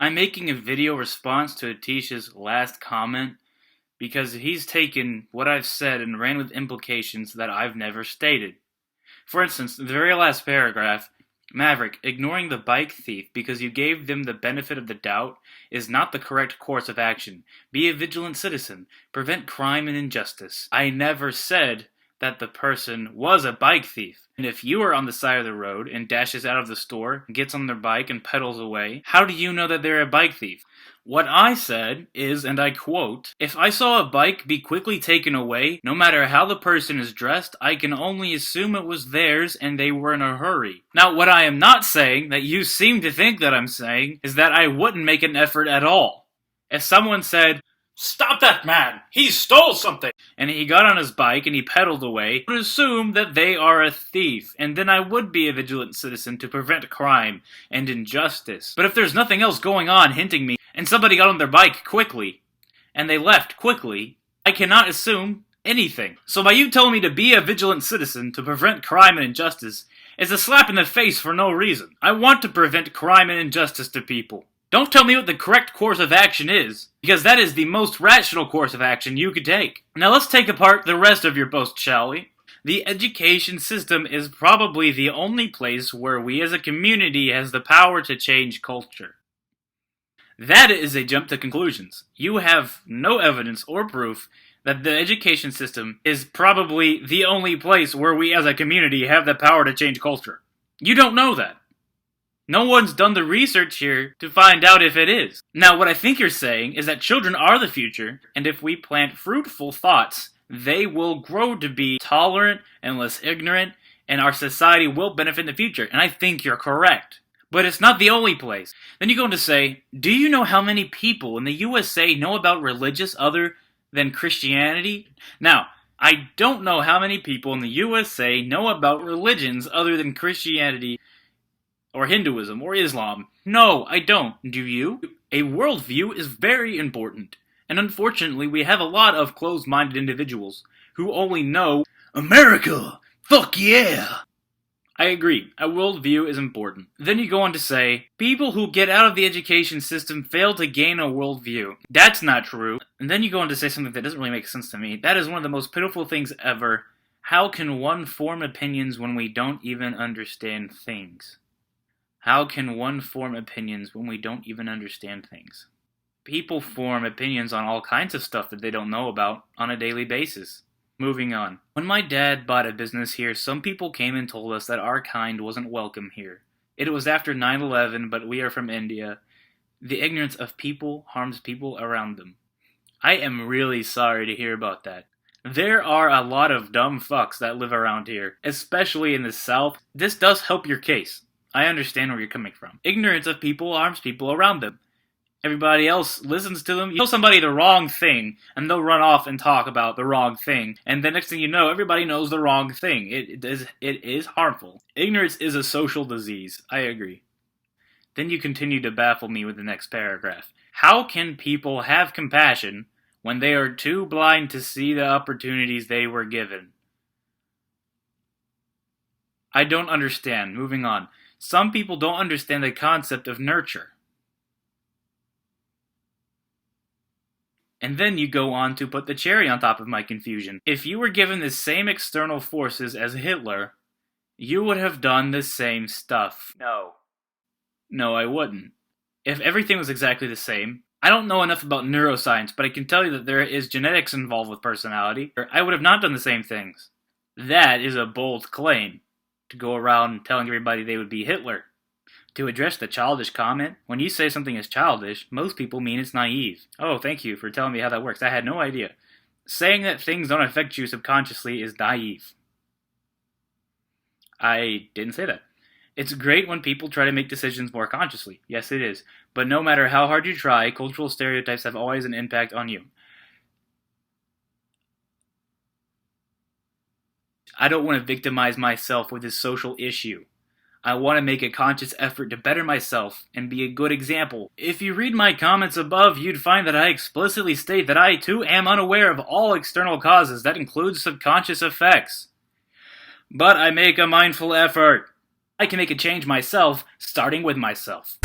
I'm making a video response to Atisha's last comment because he's taken what I've said and ran with implications that I've never stated. For instance, the very last paragraph, Maverick, ignoring the bike thief because you gave them the benefit of the doubt is not the correct course of action. Be a vigilant citizen. Prevent crime and injustice. I never said that the person was a bike thief. And if you are on the side of the road and dashes out of the store, gets on their bike and pedals away, how do you know that they're a bike thief? What I said is, and I quote, "If I saw a bike be quickly taken away, no matter how the person is dressed, I can only assume it was theirs and they were in a hurry." Now, what I am not saying, that you seem to think that I'm saying, is that I wouldn't make an effort at all. If someone said, "Stop that man! He stole something!" and he got on his bike and he pedaled away, I would assume that they are a thief, and then I would be a vigilant citizen to prevent crime and injustice. But if there's nothing else going on hinting me, and somebody got on their bike quickly, and they left quickly, I cannot assume anything. So by you telling me to be a vigilant citizen to prevent crime and injustice is a slap in the face for no reason. I want to prevent crime and injustice to people. Don't tell me what the correct course of action is, because that is the most rational course of action you could take. Now let's take apart the rest of your post, shall we? The education system is probably the only place where we as a community has the power to change culture. That is a jump to conclusions. You have no evidence or proof that the education system is probably the only place where we as a community have the power to change culture. You don't know that. No one's done the research here to find out if it is. Now, what I think you're saying is that children are the future, and if we plant fruitful thoughts, they will grow to be tolerant and less ignorant, and our society will benefit in the future. And I think you're correct. But it's not the only place. Then you go on to say, do you know how many people in the USA know about religious other than Christianity? Now, I don't know how many people in the USA know about religions other than Christianity or Hinduism or Islam. No, I don't. Do you? A worldview is very important. And unfortunately, we have a lot of closed-minded individuals who only know America! Fuck yeah! I agree, a worldview is important. Then you go on to say, people who get out of the education system fail to gain a worldview. That's not true. And then you go on to say something that doesn't really make sense to me. That is one of the most pitiful things ever. How can one form opinions when we don't even understand things? How can one form opinions when we don't even understand things? People form opinions on all kinds of stuff that they don't know about on a daily basis. Moving on. When my dad bought a business here, some people came and told us that our kind wasn't welcome here. It was after 9/11, but we are from India. The ignorance of people harms people around them. I am really sorry to hear about that. There are a lot of dumb fucks that live around here, especially in the South. This does help your case. I understand where you're coming from. Ignorance of people harms people around them. Everybody else listens to them. You tell somebody the wrong thing, and they'll run off and talk about the wrong thing. And the next thing you know, everybody knows the wrong thing. It is harmful. Ignorance is a social disease. I agree. Then you continue to baffle me with the next paragraph. How can people have compassion when they are too blind to see the opportunities they were given? I don't understand. Moving on. Some people don't understand the concept of nurture. And then you go on to put the cherry on top of my confusion. If you were given the same external forces as Hitler, you would have done the same stuff. No. No, I wouldn't. If everything was exactly the same, I don't know enough about neuroscience, but I can tell you that there is genetics involved with personality, or I would have not done the same things. That is a bold claim, to go around telling everybody they would be Hitler. To address the childish comment, when you say something is childish, most people mean it's naive. Oh, thank you for telling me how that works. I had no idea. Saying that things don't affect you subconsciously is naive. I didn't say that. It's great when people try to make decisions more consciously. Yes, it is. But no matter how hard you try, cultural stereotypes have always an impact on you. I don't want to victimize myself with this social issue. I want to make a conscious effort to better myself and be a good example. If you read my comments above, you'd find that I explicitly state that I too am unaware of all external causes. That includes subconscious effects. But I make a mindful effort. I can make a change myself, starting with myself.